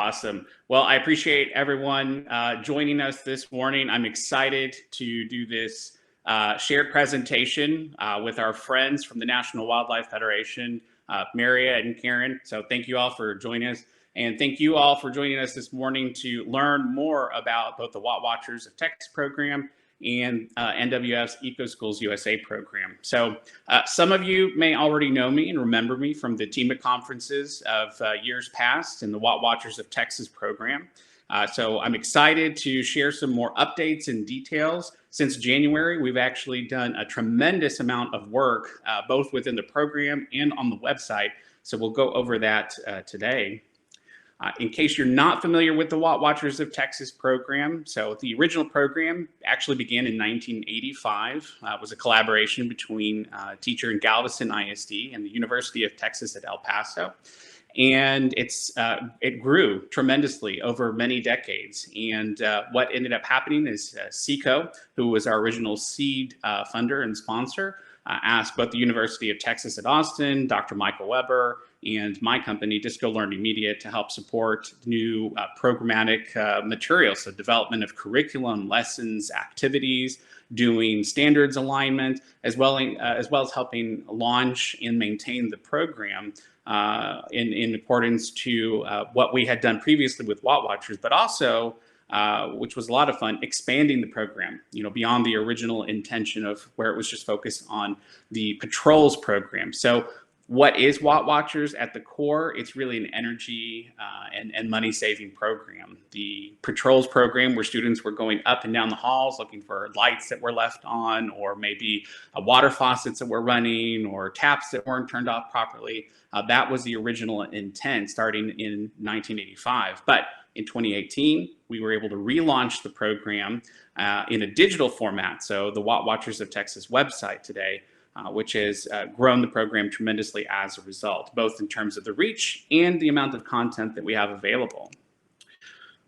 Awesome. Well, I appreciate everyone joining us this morning. I'm excited to do this shared presentation with our friends from the National Wildlife Federation, Maria and Karen. So thank you all for joining us. And thank you all for joining us this morning to learn more about both the WattWatchers of Texas program and NWF's EcoSchools USA program. So some of you may already know me and remember me from the TEMA conferences of years past in the WattWatchers of Texas program. So I'm excited to share some more updates and details. Since January, we've actually done a tremendous amount of work, both within the program and on the website. So we'll go over that today. In case you're not familiar with the WattWatchers of Texas program, so the original program actually began in 1985. It was a collaboration between a teacher in Galveston ISD and the University of Texas at El Paso. And it grew tremendously over many decades. And what ended up happening is SECO, who was our original seed funder and sponsor, asked both the University of Texas at Austin, Dr. Michael Weber, and my company, Disco Learning Media, to help support new programmatic materials, so development of curriculum, lessons, activities, doing standards alignment, as well as helping launch and maintain the program in accordance to what we had done previously with WattWatchers, but also, which was a lot of fun, expanding the program, beyond the original intention of where it was just focused on the patrols program. So what is WattWatchers at the core? It's really an energy and money-saving program. The patrols program, where students were going up and down the halls looking for lights that were left on, or maybe water faucets that were running, or taps that weren't turned off properly. That was the original intent starting in 1985. But in 2018, we were able to relaunch the program in a digital format. So the WattWatchers of Texas website today, which has grown the program tremendously as a result, both in terms of the reach and the amount of content that we have available.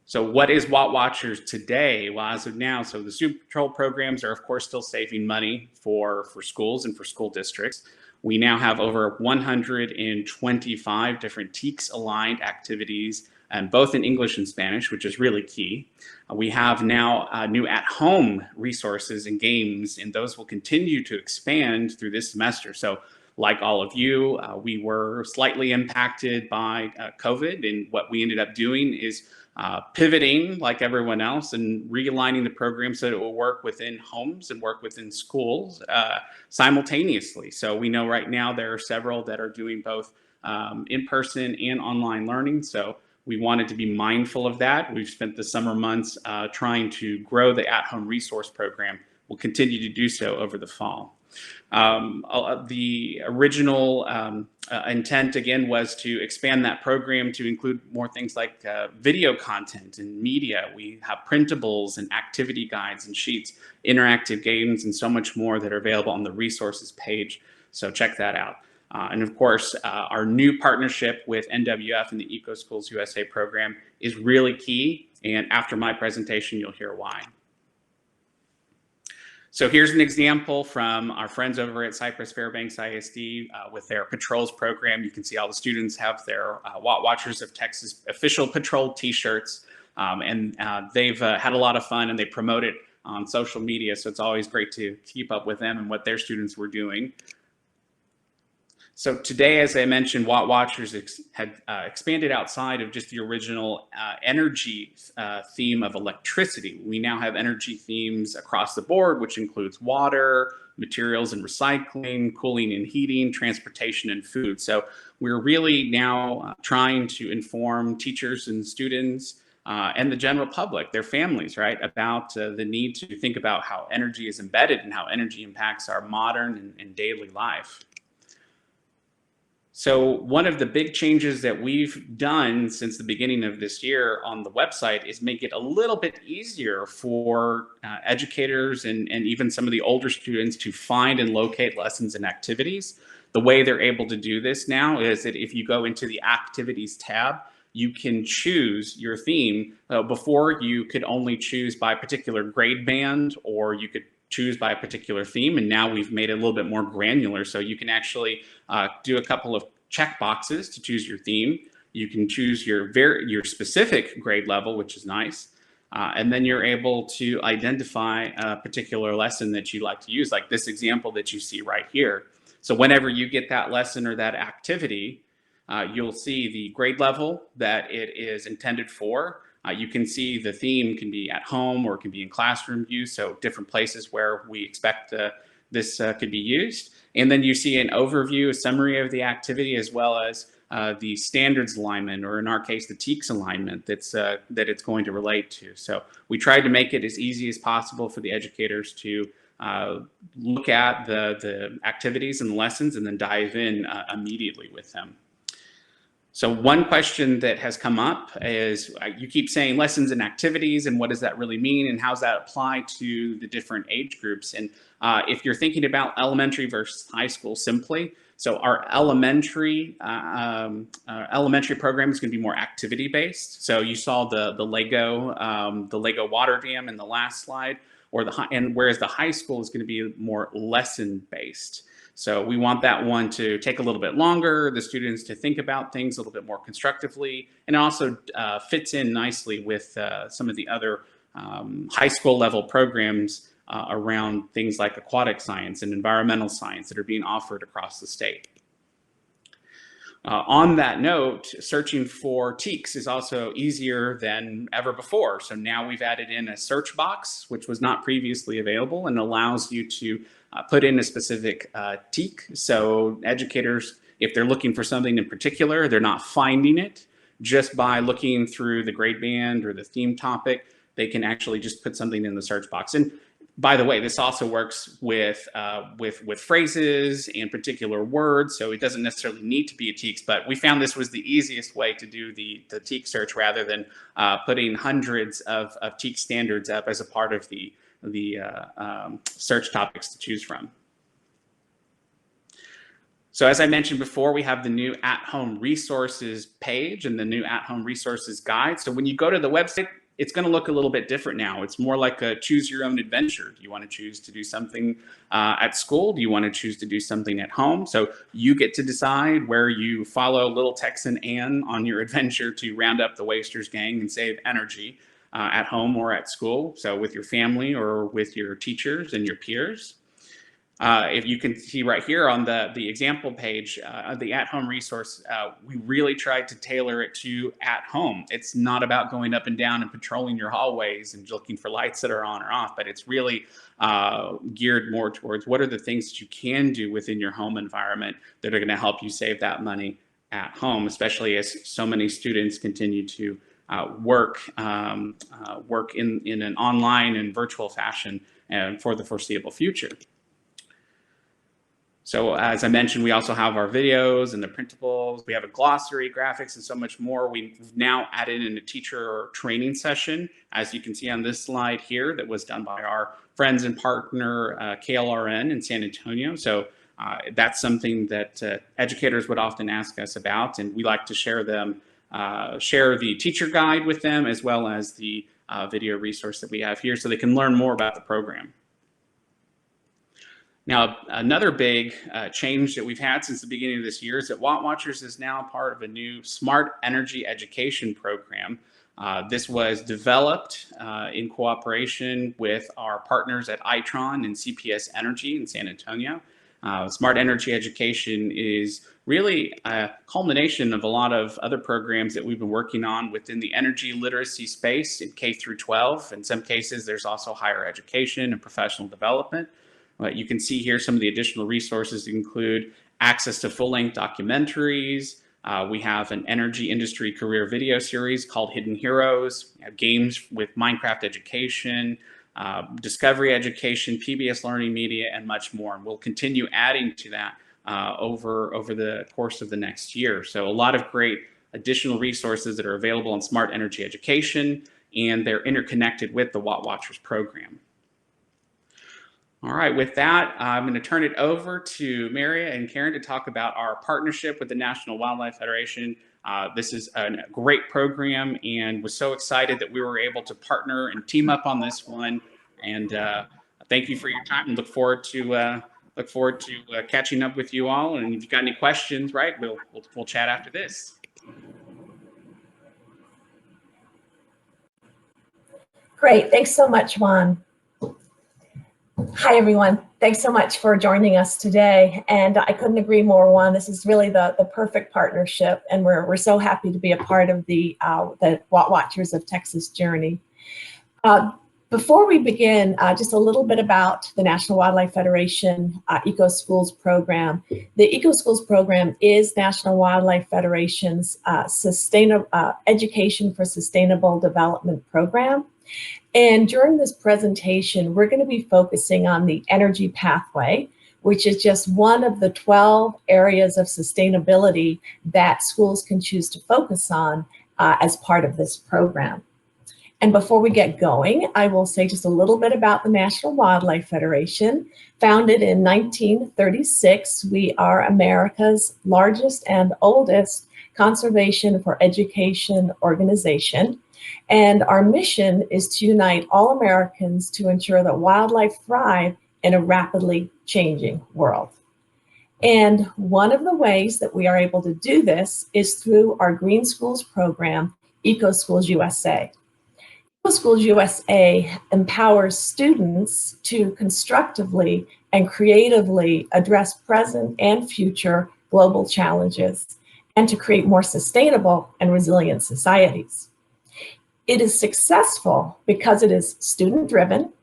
So what is WattWatchers today? Well, as of now, so the Super Patrol programs are, of course, still saving money for schools and for school districts. We now have over 125 different TEKS-aligned activities, and both in English and Spanish, which is really key. We have now new at-home resources and games, and those will continue to expand through this semester. So like all of you, we were slightly impacted by COVID, and what we ended up doing is pivoting like everyone else and realigning the program so that it will work within homes and work within schools simultaneously. So we know right now there are several that are doing both in-person and online learning. So we wanted to be mindful of that. We've spent the summer months trying to grow the at-home resource program. We'll continue to do so over the fall. The original intent, again, was to expand that program to include more things like video content and media. We have printables and activity guides and sheets, interactive games, and so much more that are available on the resources page. So check that out. And of course, our new partnership with NWF and the EcoSchools USA program is really key. And after my presentation, you'll hear why. So here's an example from our friends over at Cypress Fairbanks ISD with their patrols program. You can see all the students have their WattWatchers of Texas official patrol t-shirts, and they've had a lot of fun, and they promote it on social media. So it's always great to keep up with them and what their students were doing. So today, as I mentioned, WattWatchers had expanded outside of just the original energy theme of electricity. We now have energy themes across the board, which includes water, materials and recycling, cooling and heating, transportation, and food. So we're really now trying to inform teachers and students and the general public, their families, right, about the need to think about how energy is embedded and how energy impacts our modern and daily life. So one of the big changes that we've done since the beginning of this year on the website is make it a little bit easier for educators and even some of the older students to find and locate lessons and activities. The way they're able to do this now is that if you go into the activities tab, you can choose your theme. Before, you could only choose by a particular grade band, or you could choose by a particular theme, and now we've made it a little bit more granular, so you can actually do a couple of check boxes to choose your theme. You can choose your specific grade level, which is nice. And then you're able to identify a particular lesson that you like to use, like this example that you see right here. So whenever you get that lesson or that activity, you'll see the grade level that it is intended for. You can see the theme can be at home or it can be in classroom use, so different places where we expect this could be used. And then you see an overview, a summary of the activity, as well as the standards alignment, or in our case, the TEKS alignment that it's going to relate to. So we tried to make it as easy as possible for the educators to look at the activities and the lessons and then dive in immediately with them. So one question that has come up is, you keep saying lessons and activities, and what does that really mean, and how does that apply to the different age groups? And if you're thinking about elementary versus high school simply, so our elementary program is going to be more activity based. So you saw the Lego water dam in the last slide, whereas the high school is going to be more lesson based. So we want that one to take a little bit longer, the students to think about things a little bit more constructively, and also fits in nicely with some of the other high school level programs around things like aquatic science and environmental science that are being offered across the state. On that note, searching for TEKS is also easier than ever before. So now we've added in a search box, which was not previously available, and allows you to put in a specific TEK. So educators, if they're looking for something in particular, they're not finding it just by looking through the grade band or the theme topic. They can actually just put something in the search box. And by the way, this also works with phrases and particular words, so it doesn't necessarily need to be a TEKS, but we found this was the easiest way to do the TEK search, rather than putting hundreds of TEK standards up as a part of the search topics to choose from. So as I mentioned before, we have the new at-home resources page and the new at-home resources guide. So when you go to the website, it's going to look a little bit different now. It's more like a choose your own adventure. Do you want to choose to do something at school? Do you want to choose to do something at home? So you get to decide where you follow little Texan Ann on your adventure to round up the Wasters gang and save energy at home or at school. So with your family or with your teachers and your peers. If you can see right here on the example page, the at-home resource, we really tried to tailor it to at home. It's not about going up and down and patrolling your hallways and looking for lights that are on or off, but it's really geared more towards what are the things that you can do within your home environment that are going to help you save that money at home, especially as so many students continue to work in an online and virtual fashion and for the foreseeable future. So as I mentioned, we also have our videos and the printables. We have a glossary, graphics, and so much more. We've now added in a teacher training session, as you can see on this slide here, that was done by our friends and partner, KLRN in San Antonio. So that's something that educators would often ask us about, and we like to share the teacher guide with them, as well as the video resource that we have here, so they can learn more about the program. Now, another big change that we've had since the beginning of this year is that WattWatchers is now part of a new smart energy education program. This was developed in cooperation with our partners at Itron and CPS Energy in San Antonio. Smart energy education is really a culmination of a lot of other programs that we've been working on within the energy literacy space in K through 12. In some cases, there's also higher education and professional development. You can see here some of the additional resources include access to full-length documentaries. We have an energy industry career video series called Hidden Heroes. We have games with Minecraft education, discovery education, PBS learning media, and much more. And we'll continue adding to that over the course of the next year. So a lot of great additional resources that are available on smart energy education, and they're interconnected with the WattWatchers program. All right, with that, I'm going to turn it over to Maria and Karen to talk about our partnership with the National Wildlife Federation. This is a great program, and was so excited that we were able to partner and team up on this one. And thank you for your time, and look forward to catching up with you all. And if you've got any questions, right, we'll chat after this. Great, thanks so much, Juan. Hi, everyone. Thanks so much for joining us today. And I couldn't agree more, Juan. This is really the perfect partnership, and we're so happy to be a part of the Watchers of Texas journey. Before we begin, just a little bit about the National Wildlife Federation EcoSchools program. The EcoSchools program is National Wildlife Federation's Education for Sustainable Development program. And during this presentation, we're going to be focusing on the energy pathway, which is just one of the 12 areas of sustainability that schools can choose to focus on as part of this program. And before we get going, I will say just a little bit about the National Wildlife Federation. Founded in 1936, we are America's largest and oldest conservation for education organization. And our mission is to unite all Americans to ensure that wildlife thrive in a rapidly changing world. And one of the ways that we are able to do this is through our Green Schools program, EcoSchools USA. EcoSchools USA empowers students to constructively and creatively address present and future global challenges and to create more sustainable and resilient societies. It is successful because it is student-driven,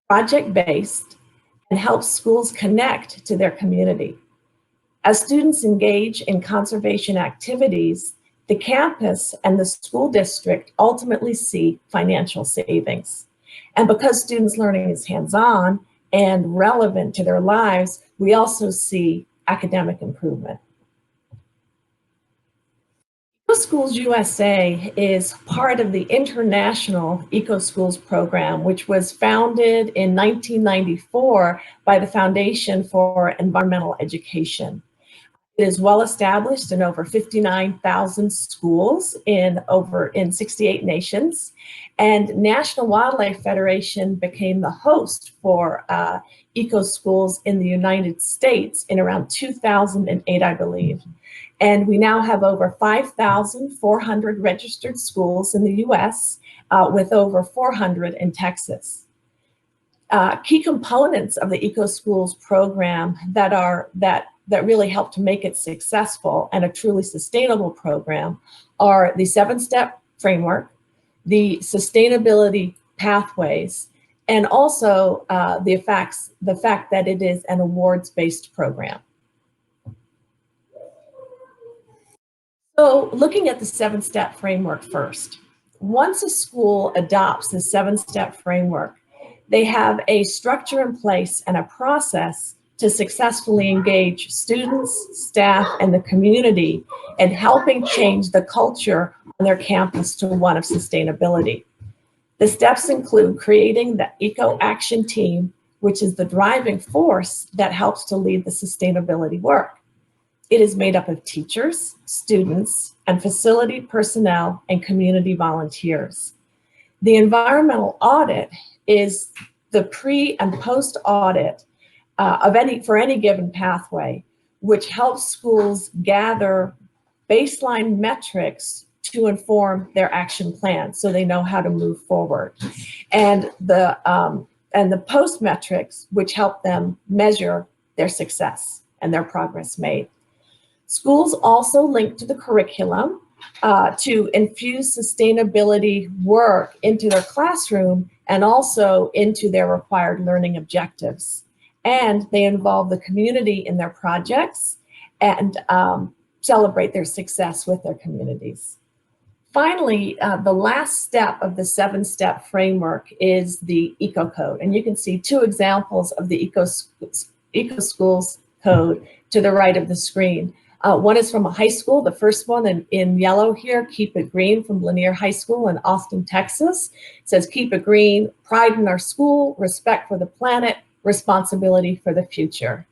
project-based, and helps schools connect to their community. As students engage in conservation activities, the campus and the school district ultimately see financial savings. And because students' learning is hands-on and relevant to their lives, we also see academic improvement. EcoSchools USA is part of the International EcoSchools program, which was founded in 1994 by the Foundation for Environmental Education. It is well established in over 59,000 schools in 68 nations, and National Wildlife Federation became the host for EcoSchools in the United States in around 2008, I believe. And we now have over 5,400 registered schools in the US, with over 400 in Texas. Key components of the EcoSchools program that really help to make it successful and a truly sustainable program are the 7-step framework, the sustainability pathways, and also the fact that it is an awards-based program. So looking at the 7-step framework first, once a school adopts the 7-step framework, they have a structure in place and a process to successfully engage students, staff, and the community in helping change the culture on their campus to one of sustainability. The steps include creating the Eco Action Team, which is the driving force that helps to lead the sustainability work. It is made up of teachers, students, and facility personnel and community volunteers. The environmental audit is the pre and post audit for any given pathway, which helps schools gather baseline metrics to inform their action plan so they know how to move forward. And the post metrics, which help them measure their success and their progress made. Schools also link to the curriculum to infuse sustainability work into their classroom and also into their required learning objectives. And they involve the community in their projects and celebrate their success with their communities. Finally, the last step of the 7-step framework is the Eco Code. And you can see 2 examples of the EcoSchools code to the right of the screen. One is from a high school, the first one in yellow here, Keep It Green from Lanier High School in Austin, Texas. It says, keep it green, pride in our school, respect for the planet, responsibility for the future.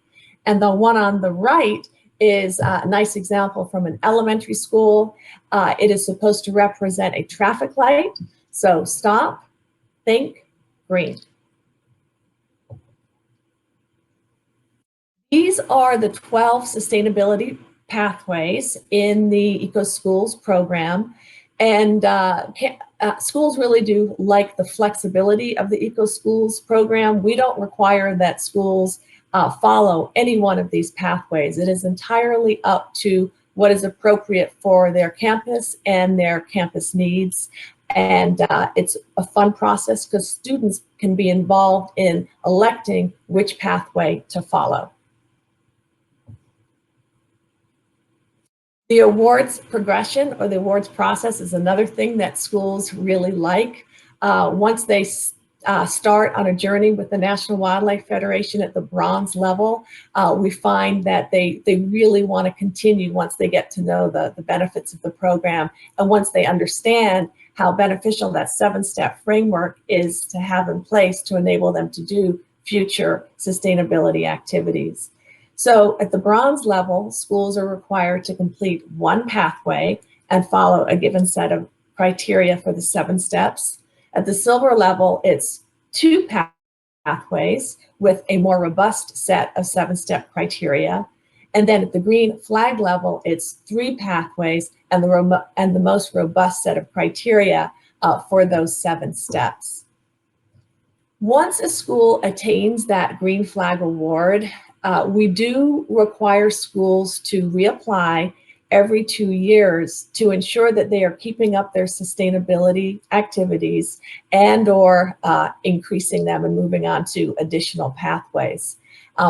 And the one on the right is a nice example from an elementary school. It is supposed to represent a traffic light. So stop, think, green. These are the 12 sustainability pathways in the EcoSchools program. And schools really do like the flexibility of the EcoSchools program. We don't require that schools follow any one of these pathways. It is entirely up to what is appropriate for their campus and their campus needs. And it's a fun process because students can be involved in electing which pathway to follow. The awards progression or the awards process is another thing that schools really like. Once they start on a journey with the National Wildlife Federation at the bronze level, we find that they really want to continue once they get to know the benefits of the program, and once they understand how beneficial that 7-step framework is to have in place to enable them to do future sustainability activities. So at the bronze level, schools are required to complete one pathway and follow a given set of criteria for the 7 steps. At the silver level, it's 2 pathways with a more robust set of 7-step criteria. And then at the green flag level, it's 3 pathways and the most robust set of criteria for those 7 steps. Once a school attains that green flag award, we do require schools to reapply every 2 years to ensure that they are keeping up their sustainability activities and or increasing them and moving on to additional pathways.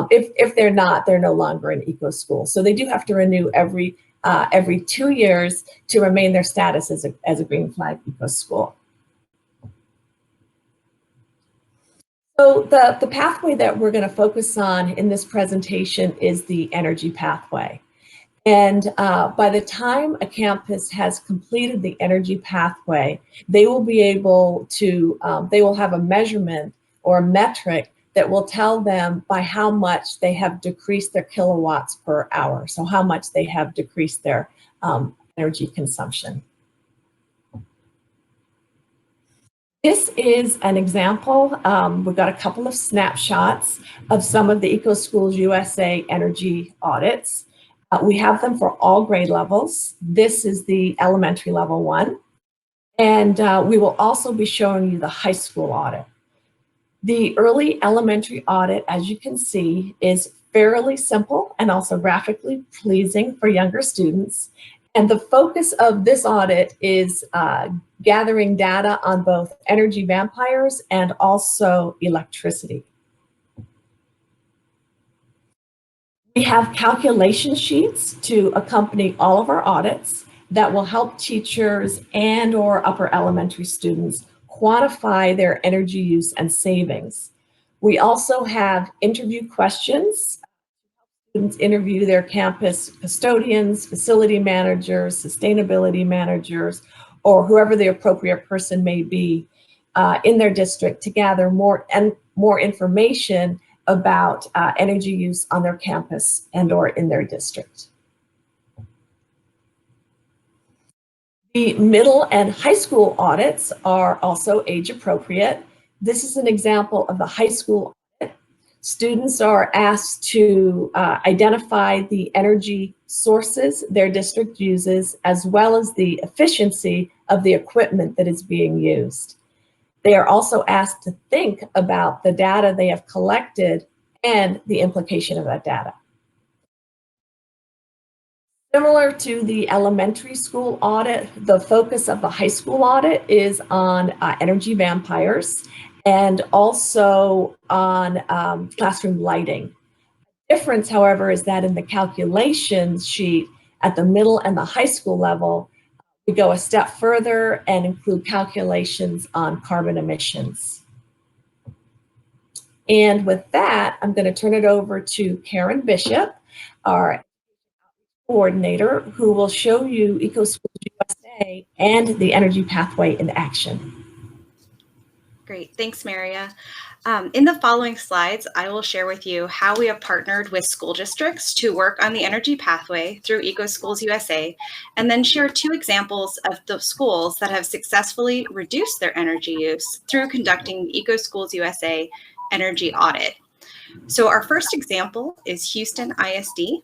If they're not, they're no longer an eco-school. So they do have to renew every 2 years to remain their status as a green flag eco-school. So the pathway that we're going to focus on in this presentation is the energy pathway. And by the time a campus has completed the energy pathway, they will be able to, they will have a measurement or a metric that will tell them by how much they have decreased their kilowatts per hour. So how much they have decreased their energy consumption. This is an example. We've got a couple of snapshots of some of the EcoSchools USA energy audits. We have them for all grade levels. This is the elementary level one. And we will also be showing you the high school audit. The early elementary audit, as you can see, is fairly simple and also graphically pleasing for younger students. And the focus of this audit is gathering data on both energy vampires and also electricity. We have calculation sheets to accompany all of our audits that will help teachers and or upper elementary students quantify their energy use and savings. We also have interview questions. Students interview their campus custodians, facility managers, sustainability managers, or whoever the appropriate person may be in their district to gather more information about energy use on their campus and or in their district. The middle and high school audits are also age appropriate. This is an example of the high school audit. Students are asked to identify the energy sources their district uses, as well as the efficiency of the equipment that is being used. They are also asked to think about the data they have collected and the implication of that data. Similar to the elementary school audit, the focus of the high school audit is on energy vampires and also on classroom lighting. The difference, however, is that in the calculations sheet at the middle and the high school level, we go a step further and include calculations on carbon emissions. And with that, I'm going to turn it over to Karen Bishop, our coordinator, who will show you EcoSchools USA and the energy pathway in action. Great, thanks, Maria. In the following slides, I will share with you how we have partnered with school districts to work on the energy pathway through EcoSchools USA, and then share 2 examples of the schools that have successfully reduced their energy use through conducting the EcoSchools USA energy audit. So our first example is Houston ISD.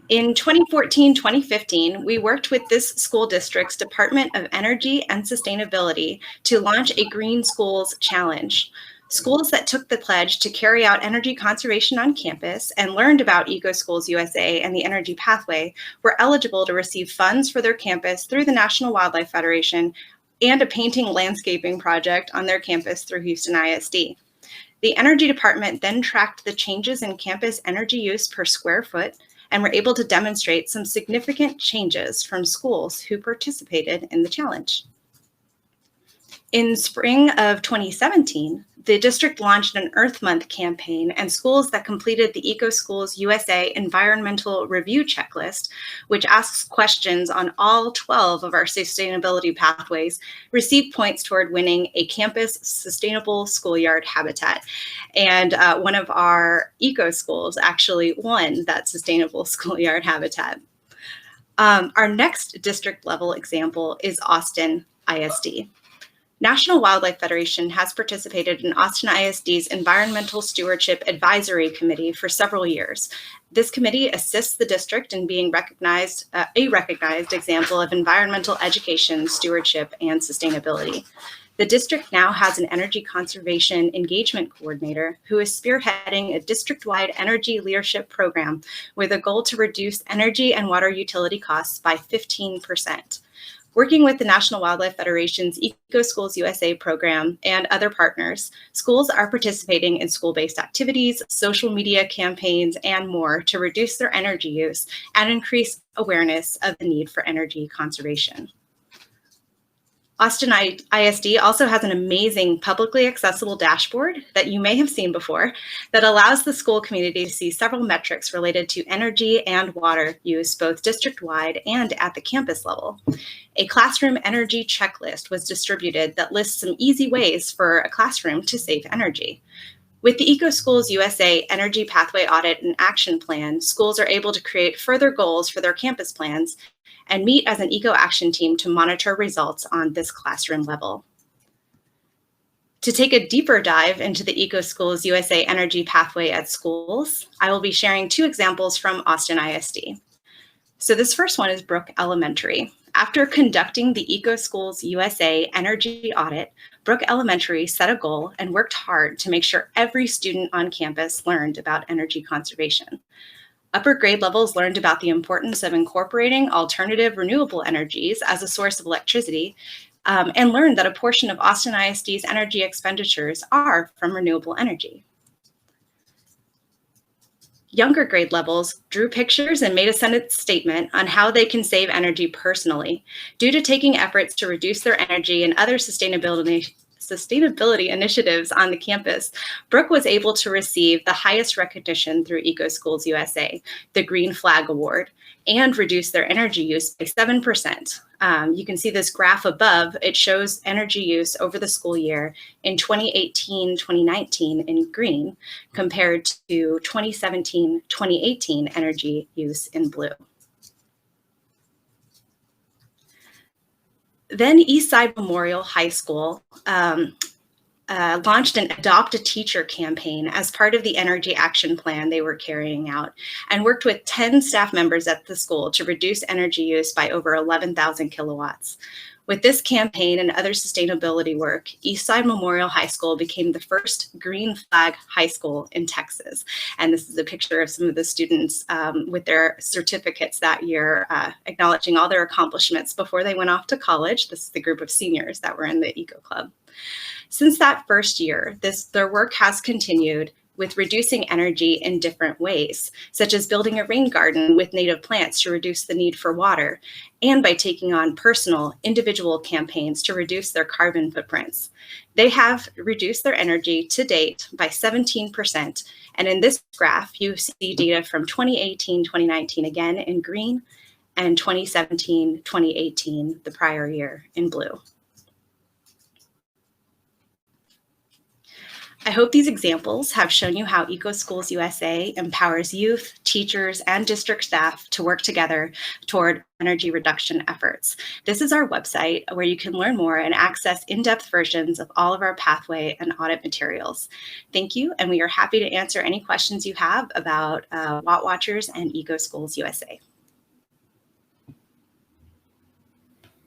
In 2014-2015, we worked with this school district's Department of Energy and Sustainability to launch a Green Schools Challenge. Schools that took the pledge to carry out energy conservation on campus and learned about EcoSchools USA and the Energy Pathway were eligible to receive funds for their campus through the National Wildlife Federation and a painting landscaping project on their campus through Houston ISD. The Energy Department then tracked the changes in campus energy use per square foot and were able to demonstrate some significant changes from schools who participated in the challenge. In spring of 2017, the district launched an Earth Month campaign, and schools that completed the EcoSchools USA Environmental Review Checklist, which asks questions on all 12 of our sustainability pathways, received points toward winning a campus sustainable schoolyard habitat. And one of our EcoSchools actually won that sustainable schoolyard habitat. Our next district level example is Austin ISD. National Wildlife Federation has participated in Austin ISD's Environmental Stewardship Advisory Committee for several years. This committee assists the district in being a recognized example of environmental education, stewardship, and sustainability. The district now has an energy conservation engagement coordinator who is spearheading a district-wide energy leadership program with a goal to reduce energy and water utility costs by 15%. Working with the National Wildlife Federation's EcoSchools USA program and other partners, schools are participating in school-based activities, social media campaigns, and more to reduce their energy use and increase awareness of the need for energy conservation. Austin ISD also has an amazing publicly accessible dashboard that you may have seen before that allows the school community to see several metrics related to energy and water use, both district-wide and at the campus level. A classroom energy checklist was distributed that lists some easy ways for a classroom to save energy. With the EcoSchools USA Energy Pathway Audit and Action Plan, schools are able to create further goals for their campus plans and meet as an eco-action team to monitor results on this classroom level. To take a deeper dive into the EcoSchools USA Energy Pathway at schools, I will be sharing two examples from Austin ISD. So this first one is Brook Elementary. After conducting the EcoSchools USA Energy Audit, Brook Elementary set a goal and worked hard to make sure every student on campus learned about energy conservation. Upper grade levels learned about the importance of incorporating alternative renewable energies as a source of electricity, and learned that a portion of Austin ISD's energy expenditures are from renewable energy. Younger grade levels drew pictures and made a sentence statement on how they can save energy personally due to taking efforts to reduce their energy and other sustainability initiatives on the campus. Brook was able to receive the highest recognition through EcoSchools USA, the Green Flag Award, and reduce their energy use by 7%. You can see this graph above. It shows energy use over the school year in 2018-2019 in green compared to 2017-2018 energy use in blue. Then Eastside Memorial High School launched an Adopt a Teacher campaign as part of the energy action plan they were carrying out, and worked with 10 staff members at the school to reduce energy use by over 11,000 kilowatts. With this campaign and other sustainability work, Eastside Memorial High School became the first Green Flag high school in Texas. And this is a picture of some of the students with their certificates that year, acknowledging all their accomplishments before they went off to college. This is the group of seniors that were in the Eco Club. Since that first year, their work has continued with reducing energy in different ways, such as building a rain garden with native plants to reduce the need for water, and by taking on personal, individual campaigns to reduce their carbon footprints. They have reduced their energy to date by 17%, and in this graph, you see data from 2018-2019 again in green, and 2017-2018, the prior year, in blue. I hope these examples have shown you how EcoSchools USA empowers youth, teachers, and district staff to work together toward energy reduction efforts. This is our website where you can learn more and access in-depth versions of all of our pathway and audit materials. Thank you, and we are happy to answer any questions you have about WattWatchers and EcoSchools USA.